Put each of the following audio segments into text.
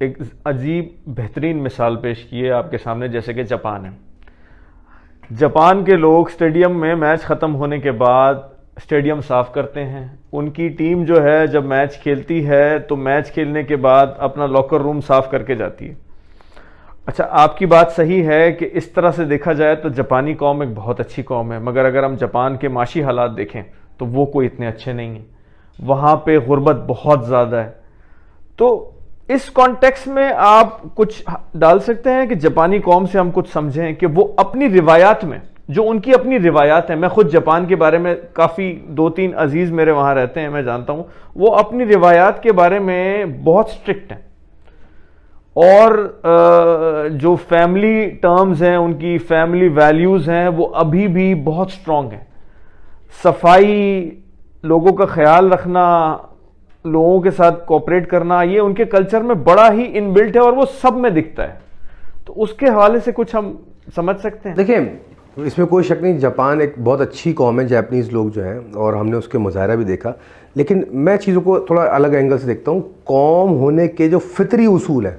ایک عجیب بہترین مثال پیش کی ہے آپ کے سامنے، جیسے کہ جاپان ہے. جاپان کے لوگ اسٹیڈیم میں میچ ختم ہونے کے بعد اسٹیڈیم صاف کرتے ہیں. ان کی ٹیم جو ہے جب میچ کھیلتی ہے تو میچ کھیلنے کے بعد اپنا لاکر روم صاف کر کے جاتی ہے. اچھا، آپ کی بات صحیح ہے کہ اس طرح سے دیکھا جائے تو جاپانی قوم ایک بہت اچھی قوم ہے، مگر اگر ہم جاپان کے معاشی حالات دیکھیں تو وہ کوئی اتنے اچھے نہیں ہیں. وہاں پہ غربت بہت زیادہ ہے. تو اس کانٹیکس میں آپ کچھ ڈال سکتے ہیں کہ جاپانی قوم سے ہم کچھ سمجھیں کہ وہ اپنی روایات میں، جو ان کی اپنی روایات ہیں، میں خود جاپان کے بارے میں کافی 2-3 عزیز میرے وہاں رہتے ہیں، میں جانتا ہوں، وہ اپنی روایات کے بارے میں بہت سٹرکٹ ہیں. اور جو فیملی ٹرمز ہیں، ان کی فیملی ویلیوز ہیں، وہ ابھی بھی بہت سٹرونگ ہیں. صفائی، لوگوں کا خیال رکھنا، لوگوں کے ساتھ کوپریٹ کرنا، یہ ان کے کلچر میں بڑا ہی ان بلٹ ہے اور وہ سب میں دکھتا ہے. تو اس کے حوالے سے کچھ ہم سمجھ سکتے ہیں. دیکھیں، اس میں کوئی شک نہیں، جاپان ایک بہت اچھی قوم ہے، جاپنیز لوگ جو ہیں، اور ہم نے اس کے مظاہرہ بھی دیکھا. لیکن میں چیزوں کو تھوڑا الگ اینگل سے دیکھتا ہوں. قوم ہونے کے جو فطری اصول ہیں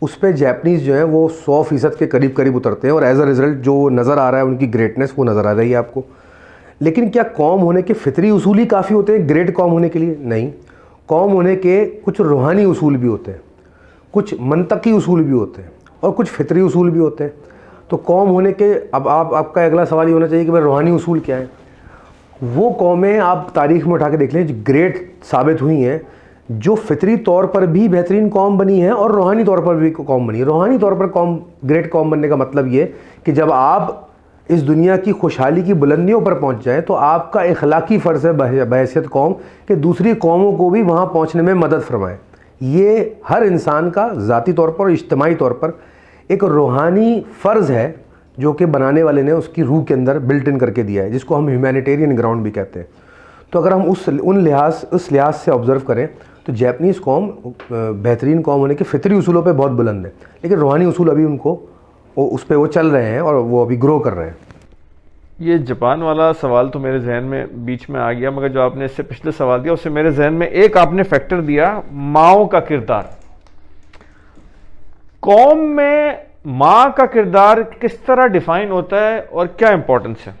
اس پہ جاپنیز جو ہیں وہ 100% کے قریب اترتے ہیں، اور ایز اے رزلٹ جو نظر آ رہا ہے ان کی گریٹنس وہ نظر آ رہی ہے آپ کو. لیکن کیا قوم ہونے کے فطری اصول ہی کافی ہوتے ہیں گریٹ قوم ہونے کے لیے؟ نہیں. قوم ہونے کے کچھ روحانی اصول بھی ہوتے ہیں، کچھ منطقی اصول بھی ہوتے ہیں، اور کچھ فطری اصول بھی ہوتے ہیں. تو قوم ہونے کے اب آپ کا اگلا سوال یہ ہونا چاہیے کہ بھائی روحانی اصول کیا ہیں؟ وہ قومیں آپ تاریخ میں اٹھا کے دیکھ لیں جو گریٹ ثابت ہوئی ہیں، جو فطری طور پر بھی بہترین قوم بنی ہیں اور روحانی طور پر بھی قوم بنی ہے. روحانی طور پر گریٹ قوم بننے کا مطلب یہ کہ جب آپ اس دنیا کی خوشحالی کی بلندیوں پر پہنچ جائیں تو آپ کا اخلاقی فرض ہے بحیثیت قوم کہ دوسری قوموں کو بھی وہاں پہنچنے میں مدد فرمائیں. یہ ہر انسان کا ذاتی طور پر اور اجتماعی طور پر ایک روحانی فرض ہے جو کہ بنانے والے نے اس کی روح کے اندر بلٹ ان کر کے دیا ہے، جس کو ہم ہیومینیٹیرین گراؤنڈ بھی کہتے ہیں. تو اگر ہم اس لحاظ سے آبزرو کریں تو جاپنیز قوم بہترین قوم ہونے کے فطری اصولوں پہ بہت بلند ہے، لیکن روحانی اصول ابھی ان کو اس پہ وہ چل رہے ہیں اور وہ ابھی گرو کر رہے ہیں. یہ جاپان والا سوال تو میرے ذہن میں بیچ میں آ گیا، مگر جو آپ نے اس سے پچھلے سوال دیا اس سے میرے ذہن میں ایک آپ نے فیکٹر دیا، ماؤں کا کردار. قوم میں ماں کا کردار کس طرح ڈیفائن ہوتا ہے اور کیا امپورٹنس ہے؟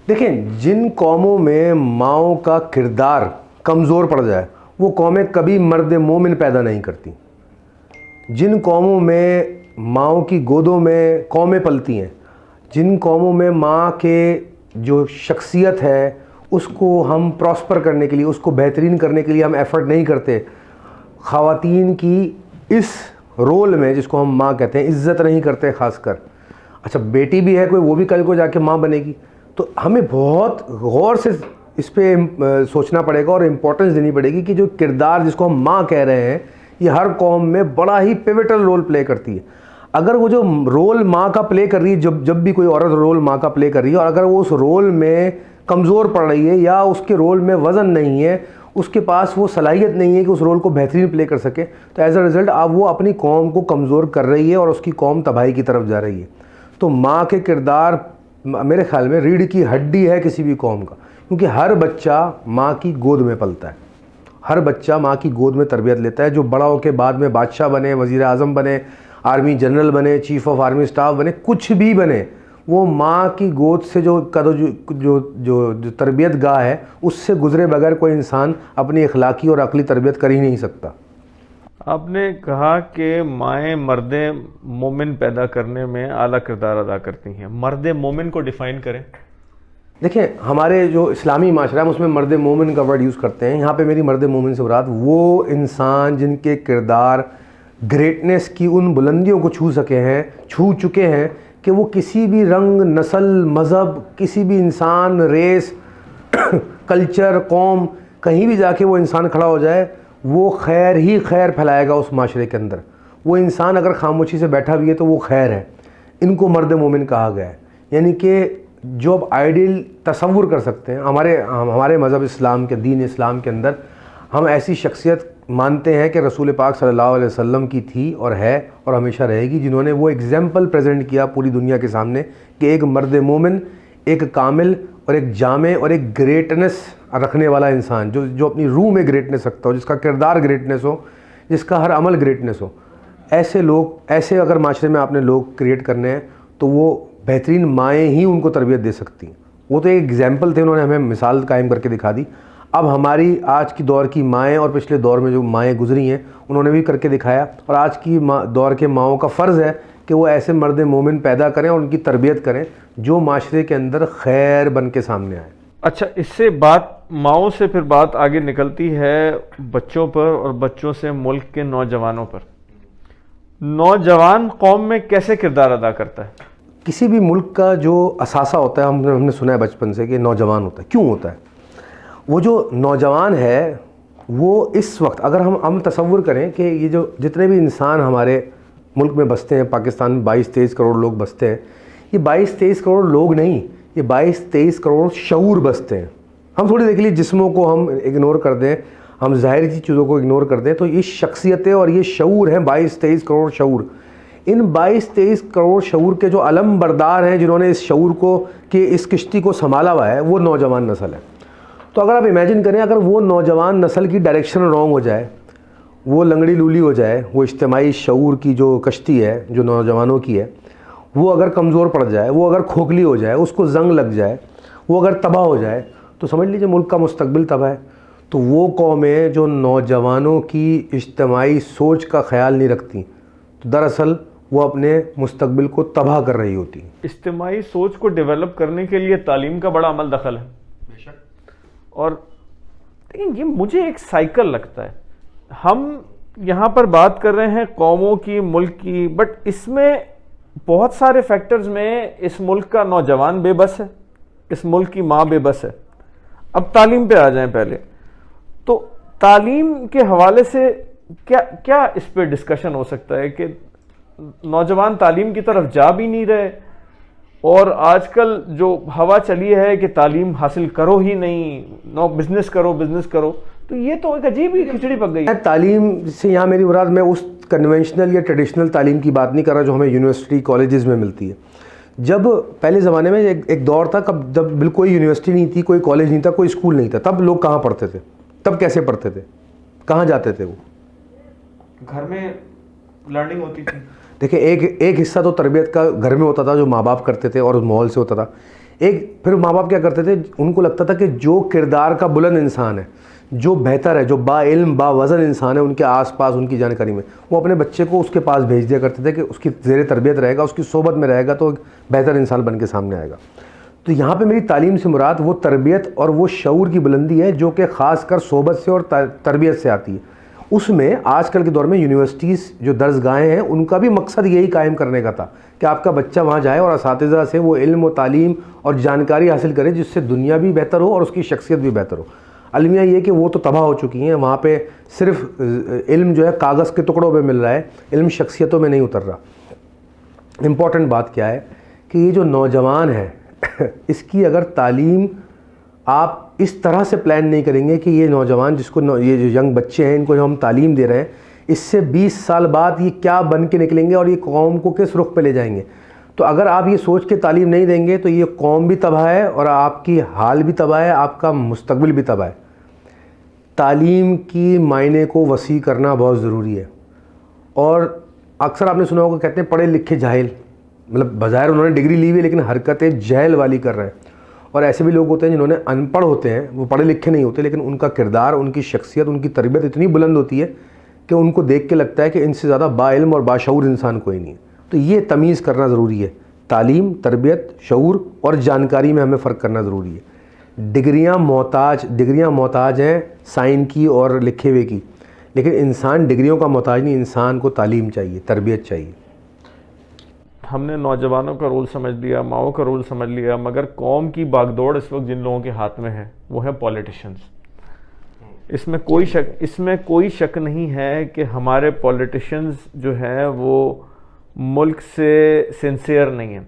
دیکھیں، جن قوموں میں ماؤں کا کردار کمزور پڑ جائے وہ قومیں کبھی مرد مومن پیدا نہیں کرتی. جن قوموں میں ماؤں کی گودوں میں قومیں پلتی ہیں، جن قوموں میں ماں کے جو شخصیت ہے اس کو ہم پراسپر کرنے کے لیے، اس کو بہترین کرنے کے لیے ہم ایفرٹ نہیں کرتے، خواتین کی اس رول میں جس کو ہم ماں کہتے ہیں عزت نہیں کرتے خاص کر. اچھا، بیٹی بھی ہے کوئی، وہ بھی کل کو جا کے ماں بنے گی. تو ہمیں بہت غور سے اس پہ سوچنا پڑے گا اور امپورٹنس دینی پڑے گی کہ جو کردار جس کو ہم ماں کہہ رہے ہیں یہ ہر قوم میں بڑا ہی پیوٹل رول پلے کرتی ہے. اگر وہ جو رول ماں کا پلے کر رہی ہے، جب بھی کوئی عورت رول ماں کا پلے کر رہی ہے، اور اگر وہ اس رول میں کمزور پڑ رہی ہے یا اس کے رول میں وزن نہیں ہے، اس کے پاس وہ صلاحیت نہیں ہے کہ اس رول کو بہترین پلے کر سکے، تو ایز اے رزلٹ اب وہ اپنی قوم کو کمزور کر رہی ہے اور اس کی قوم تباہی کی طرف جا رہی ہے. تو ماں کے کردار میرے خیال میں ریڑھ کی ہڈی ہے کسی بھی قوم کا، کیونکہ ہر بچہ ماں کی گود میں پلتا ہے، ہر بچہ ماں کی گود میں تربیت لیتا ہے. جو بڑا ہو کے بعد میں بادشاہ بنے، وزیر اعظم بنے، آرمی جنرل بنے، چیف آف آرمی اسٹاف بنے، کچھ بھی بنے، وہ ماں کی گود سے جو تربیت گاہ ہے اس سے گزرے بغیر کوئی انسان اپنی اخلاقی اور عقلی تربیت کر ہی نہیں سکتا. آپ نے کہا کہ مائیں مرد مومن پیدا کرنے میں اعلیٰ کردار ادا کرتی ہیں. مرد مومن کو ڈیفائن کریں. دیکھیں، ہمارے جو اسلامی معاشرہ ہے اس میں مرد مومن کا ورڈ یوز کرتے ہیں. یہاں پہ میری مرد مومن سے مراد وہ انسان جن کے کردار گریٹنس کی ان بلندیوں کو چھو چکے ہیں کہ وہ کسی بھی رنگ، نسل، مذہب، کسی بھی انسان، ریس، کلچر، قوم، کہیں بھی جا کے وہ انسان کھڑا ہو جائے وہ خیر ہی خیر پھیلائے گا اس معاشرے کے اندر. وہ انسان اگر خاموشی سے بیٹھا بھی ہے تو وہ خیر ہے. ان کو مرد مومن کہا گیا ہے. یعنی کہ جو اب آئیڈیل تصور کر سکتے ہیں ہمارے مذہب اسلام کے، دین اسلام کے اندر ہم ایسی شخصیت مانتے ہیں کہ رسول پاک صلی اللہ علیہ وسلم کی تھی اور ہے اور ہمیشہ رہے گی، جنہوں نے وہ ایگزامپل پریزنٹ کیا پوری دنیا کے سامنے کہ ایک مرد مومن، ایک کامل اور ایک جامع اور ایک گریٹنس رکھنے والا انسان جو اپنی روح میں گریٹنس رکھتا ہو، جس کا کردار گریٹنس ہو، جس کا ہر عمل گریٹنس ہو، ایسے لوگ، ایسے اگر معاشرے میں آپ نے لوگ کریٹ کرنے ہیں تو وہ بہترین مائیں ہی ان کو تربیت دے سکتی ہیں. وہ تو ایک ایگزامپل تھے، انہوں نے ہمیں مثال قائم کر کے دکھا دی. اب ہماری آج کی دور کی مائیں اور پچھلے دور میں جو مائیں گزری ہیں انہوں نے بھی کر کے دکھایا، اور آج کی دور کے ماؤں کا فرض ہے کہ وہ ایسے مرد مومن پیدا کریں اور ان کی تربیت کریں جو معاشرے کے اندر خیر بن کے سامنے آئے. اچھا، اس سے بات ماؤں سے پھر بات آگے نکلتی ہے بچوں پر، اور بچوں سے ملک کے نوجوانوں پر. نوجوان قوم میں کیسے کردار ادا کرتا ہے؟ کسی بھی ملک کا جو اثاثہ ہوتا ہے، ہم نے سنا ہے بچپن سے کہ نوجوان ہوتا ہے. کیوں ہوتا ہے؟ وہ جو نوجوان ہے وہ اس وقت اگر ہم تصور کریں کہ یہ جو جتنے بھی انسان ہمارے ملک میں بستے ہیں، پاکستان میں 22-23 کروڑ لوگ بستے ہیں، یہ 22-23 کروڑ لوگ نہیں، یہ 22-23 کروڑ شعور بستے ہیں. ہم تھوڑی دیکھ لیجیے جسموں کو ہم اگنور کر دیں، ہم ظاہری چیزوں کو اگنور کر دیں، تو یہ شخصیتیں اور یہ شعور ہیں 22-23 کروڑ شعور. ان 22-23 کروڑ شعور کے جو علم بردار ہیں، جنہوں نے اس شعور کو کہ اس کشتی کو سنبھالا ہوا ہے، وہ نوجوان نسل ہے. تو اگر آپ امیجن کریں اگر وہ نوجوان نسل کی ڈائریکشن رانگ ہو جائے، وہ لنگڑی لولی ہو جائے، وہ اجتماعی شعور کی جو کشتی ہے جو نوجوانوں کی ہے وہ اگر کمزور پڑ جائے، وہ اگر کھوکھلی ہو جائے، اس کو زنگ لگ جائے، وہ اگر تباہ ہو جائے، تو سمجھ لیجیے ملک کا مستقبل تباہ ہے. تو وہ قومیں جو نوجوانوں کی اجتماعی سوچ کا خیال نہیں رکھتی، تو دراصل وہ اپنے مستقبل کو تباہ کر رہی ہوتی ہیں. اجتماعی سوچ کو ڈیولپ کرنے کے لیے تعلیم کا بڑا عمل دخل ہے. اور لیکن یہ مجھے ایک سائیکل لگتا ہے. ہم یہاں پر بات کر رہے ہیں قوموں کی، ملک کی، بٹ اس میں بہت سارے فیکٹرز میں اس ملک کا نوجوان بے بس ہے، اس ملک کی ماں بے بس ہے. اب تعلیم پہ آ جائیں پہلے. تو تعلیم کے حوالے سے کیا اس پہ ڈسکشن ہو سکتا ہے کہ نوجوان تعلیم کی طرف جا بھی نہیں رہے، اور آج کل جو ہوا چلی ہے کہ تعلیم حاصل کرو ہی نہیں، بزنس کرو، تو یہ تو ایک عجیب ہی کھچڑی پک گئی. تعلیم سے یہاں میری مراد میں اس کنونشنل یا ٹریڈیشنل تعلیم کی بات نہیں کر رہا جو ہمیں یونیورسٹی کالجز میں ملتی ہے. جب پہلے زمانے میں ایک دور تھا جب بالکل کوئی یونیورسٹی نہیں تھی، کوئی کالج نہیں تھا، کوئی اسکول نہیں تھا، تب لوگ کہاں پڑھتے تھے؟ تب کیسے پڑھتے تھے؟ کہاں جاتے تھے؟ وہ گھر میں لرننگ ہوتی تھی. دیکھیں ایک حصہ تو تربیت کا گھر میں ہوتا تھا جو ماں باپ کرتے تھے اور اس ماحول سے ہوتا تھا. پھر ماں باپ کیا کرتے تھے؟ ان کو لگتا تھا کہ جو کردار کا بلند انسان ہے، جو بہتر ہے، جو با علم با وزن انسان ہے، ان کے آس پاس ان کی جانکاری میں وہ اپنے بچے کو اس کے پاس بھیج دیا کرتے تھے کہ اس کی زیر تربیت رہے گا، اس کی صحبت میں رہے گا تو ایک بہتر انسان بن کے سامنے آئے گا. تو یہاں پہ میری تعلیم سے مراد وہ تربیت اور وہ شعور کی بلندی ہے جو کہ خاص کر صحبت سے اور تربیت سے آتی ہے. اس میں آج کل کے دور میں یونیورسٹیز جو درسگاہیں ہیں ان کا بھی مقصد یہی قائم کرنے کا تھا کہ آپ کا بچہ وہاں جائے اور اساتذہ سے وہ علم و تعلیم اور جانکاری حاصل کرے جس سے دنیا بھی بہتر ہو اور اس کی شخصیت بھی بہتر ہو. المیہ یہ کہ وہ تو تباہ ہو چکی ہیں، وہاں پہ صرف علم جو ہے کاغذ کے ٹکڑوں پہ مل رہا ہے، علم شخصیتوں میں نہیں اتر رہا. امپورٹنٹ بات کیا ہے کہ یہ جو نوجوان ہے اس کی اگر تعلیم آپ اس طرح سے پلان نہیں کریں گے کہ یہ نوجوان جس کو یہ جو ینگ بچے ہیں ان کو جو ہم تعلیم دے رہے ہیں اس سے 20 سال بعد یہ کیا بن کے نکلیں گے اور یہ قوم کو کس رخ پہ لے جائیں گے. تو اگر آپ یہ سوچ کے تعلیم نہیں دیں گے تو یہ قوم بھی تباہ ہے اور آپ کی حال بھی تباہ ہے، آپ کا مستقبل بھی تباہ ہے. تعلیم کی معنی کو وسیع کرنا بہت ضروری ہے. اور اکثر آپ نے سنا ہوگا کہتے ہیں پڑھے لکھے جاہل، مطلب بظاہر انہوں نے ڈگری لی ہوئی لیکن حرکتیں جہل والی کر رہے ہیں. اور ایسے بھی لوگ ہوتے ہیں جنہوں نے ان پڑھ ہوتے ہیں، وہ پڑھے لکھے نہیں ہوتے لیکن ان کا کردار، ان کی شخصیت، ان کی تربیت اتنی بلند ہوتی ہے کہ ان کو دیکھ کے لگتا ہے کہ ان سے زیادہ با علم اور باشعور انسان کوئی نہیں ہے. تو یہ تمیز کرنا ضروری ہے. تعلیم، تربیت، شعور اور جانکاری میں ہمیں فرق کرنا ضروری ہے. ڈگریاں محتاج ہیں سائن کی اور لکھے ہوئے کی، لیکن انسان ڈگریوں کا محتاج نہیں، انسان کو تعلیم چاہیے، تربیت چاہیے. ہم نے نوجوانوں کا رول سمجھ لیا، ماؤں کا رول سمجھ لیا، مگر قوم کی باغ دوڑ اس وقت جن لوگوں کے ہاتھ میں ہے وہ ہے پولیٹیشنز. اس میں کوئی شک نہیں ہے کہ ہمارے پولیٹیشنز جو ہیں وہ ملک سے سنسیئر نہیں ہیں.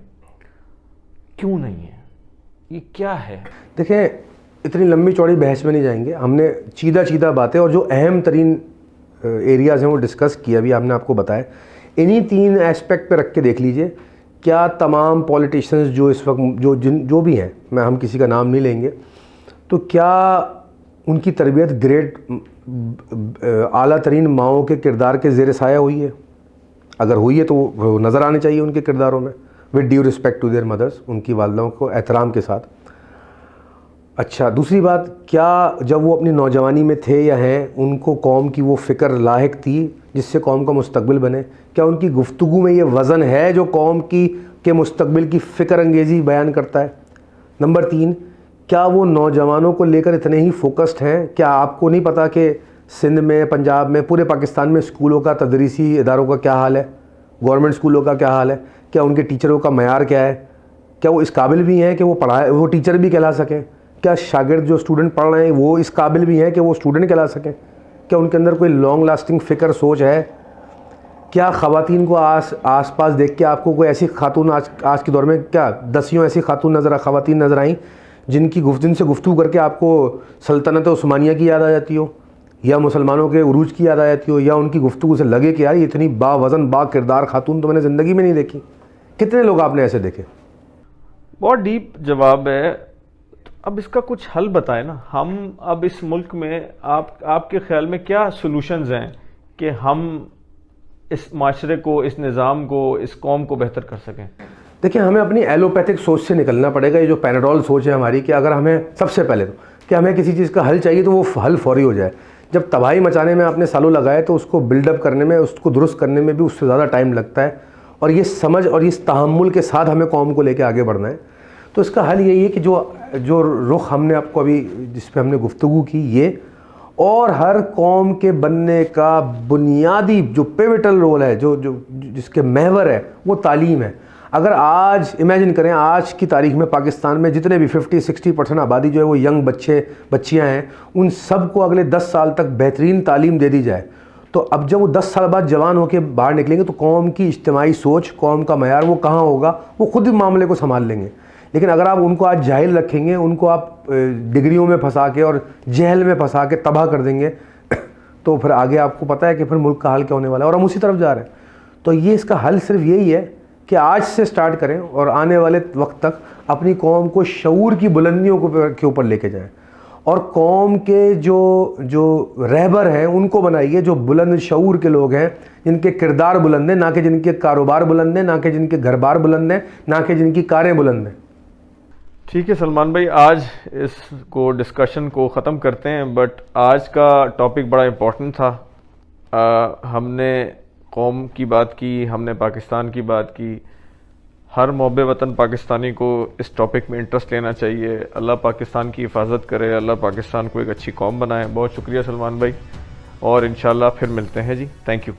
کیوں نہیں ہے؟ یہ کیا ہے؟ دیکھیں اتنی لمبی چوڑی بحث میں نہیں جائیں گے. ہم نے چیدہ باتیں اور جو اہم ترین ایریاز ہیں وہ ڈسکس کیا، ابھی ہم نے آپ کو بتایا. انہی 3 ایسپیکٹ پہ رکھ کے دیکھ لیجئے کیا تمام پولیٹیشنز جو اس وقت جو بھی ہیں، ہم کسی کا نام نہیں لیں گے، تو کیا ان کی تربیت اعلیٰ ترین ماؤں کے کردار کے زیر سایہ ہوئی ہے؟ اگر ہوئی ہے تو وہ نظر آنے چاہیے ان کے کرداروں میں، with due respect to their mothers, ان کی والدوں کو احترام کے ساتھ. اچھا، دوسری بات، کیا جب وہ اپنی نوجوانی میں تھے یا ہیں، ان کو قوم کی وہ فکر لاحق تھی جس سے قوم کا مستقبل بنے؟ کیا ان کی گفتگو میں یہ وزن ہے جو قوم کے مستقبل کی فکر انگیزی بیان کرتا ہے؟ نمبر 3، کیا وہ نوجوانوں کو لے کر اتنے ہی فوکسڈ ہیں؟ کیا آپ کو نہیں پتا کہ سندھ میں، پنجاب میں، پورے پاکستان میں اسکولوں کا، تدریسی اداروں کا کیا حال ہے، گورنمنٹ اسکولوں کا کیا حال ہے؟ کیا ان کے ٹیچروں کا معیار کیا ہے؟ کیا وہ اس قابل بھی ہیں کہ وہ ٹیچر بھی کہلا سکیں؟ کیا شاگرد جو اسٹوڈنٹ پڑھ رہے ہیں وہ اس قابل بھی ہیں کہ وہ اسٹوڈنٹ کہلا سکیں؟ کیا ان کے اندر کوئی لانگ لاسٹنگ فکر، سوچ ہے؟ کیا خواتین کو آس پاس دیکھ کے آپ کو کوئی ایسی خاتون آج کے دور میں کیا دسیوں ایسی خواتین نظر آئیں جن سے گفتگو کر کے آپ کو سلطنت عثمانیہ کی یاد آ جاتی ہو، یا مسلمانوں کے عروج کی یاد آ جاتی ہو، یا ان کی گفتگو سے لگے کہ یار اتنی باوزن با کردار خاتون تو میں نے زندگی میں نہیں دیکھی؟ کتنے لوگ آپ نے ایسے دیکھے؟ بہت ڈیپ جواب ہے. اب اس کا کچھ حل بتائیں نا. ہم اب اس ملک میں آپ کے خیال میں کیا سولوشنز ہیں کہ ہم اس معاشرے کو، اس نظام کو، اس قوم کو بہتر کر سکیں؟ دیکھیں، ہمیں اپنی ایلوپیتھک سوچ سے نکلنا پڑے گا. یہ جو پیناڈول سوچ ہے ہماری کہ اگر ہمیں سب سے پہلے تو کہ ہمیں کسی چیز کا حل چاہیے تو وہ حل فوری ہو جائے. جب تباہی مچانے میں آپ نے سالوں لگائے تو اس کو بلڈ اپ کرنے میں، اس کو درست کرنے میں بھی اس سے زیادہ ٹائم لگتا ہے. اور یہ سمجھ اور اس تحمل کے ساتھ ہمیں قوم کو لے کے آگے بڑھنا ہے. تو اس کا حل یہی ہے کہ جو رخ ہم نے آپ کو ابھی جس پہ ہم نے گفتگو کی، یہ اور ہر قوم کے بننے کا بنیادی جو پیوٹل رول ہے، جس کے محور ہے، وہ تعلیم ہے. اگر آج امیجن کریں، آج کی تاریخ میں پاکستان میں جتنے بھی 50-60% آبادی جو ہے وہ ینگ بچیاں ہیں، ان سب کو اگلے 10 سال تک بہترین تعلیم دے دی جائے، تو اب جب وہ 10 سال بعد جوان ہو کے باہر نکلیں گے تو قوم کی اجتماعی سوچ، قوم کا معیار وہ کہاں ہوگا؟ وہ خود معاملے کو سنبھال لیں گے. لیکن اگر آپ ان کو آج جاہل رکھیں گے، ان کو آپ ڈگریوں میں پھنسا کے اور جہل میں پھنسا کے تباہ کر دیں گے، تو پھر آگے آپ کو پتہ ہے کہ پھر ملک کا حال کیا ہونے والا ہے، اور ہم اسی طرف جا رہے ہیں. تو یہ اس کا حل صرف یہی ہے کہ آج سے سٹارٹ کریں اور آنے والے وقت تک اپنی قوم کو شعور کی بلندیوں کے اوپر لے کے جائیں، اور قوم کے جو رہبر ہیں ان کو بنائیے جو بلند شعور کے لوگ ہیں، جن کے کردار بلند ہیں، نہ کہ جن کے کاروبار بلند ہیں، نہ کہ جن کے گھر بار بلند ہیں، نہ کہ جن کی کاریں بلند ہیں. ٹھیک ہے سلمان بھائی، آج اس کو ڈسکشن کو ختم کرتے ہیں. بٹ آج کا ٹاپک بڑا امپورٹنٹ تھا. ہم نے قوم کی بات کی، ہم نے پاکستان کی بات کی. ہر محب وطن پاکستانی کو اس ٹاپک میں انٹرسٹ لینا چاہیے. اللہ پاکستان کی حفاظت کرے، اللہ پاکستان کو ایک اچھی قوم بنائے. بہت شکریہ سلمان بھائی، اور انشاءاللہ پھر ملتے ہیں جی. Thank you.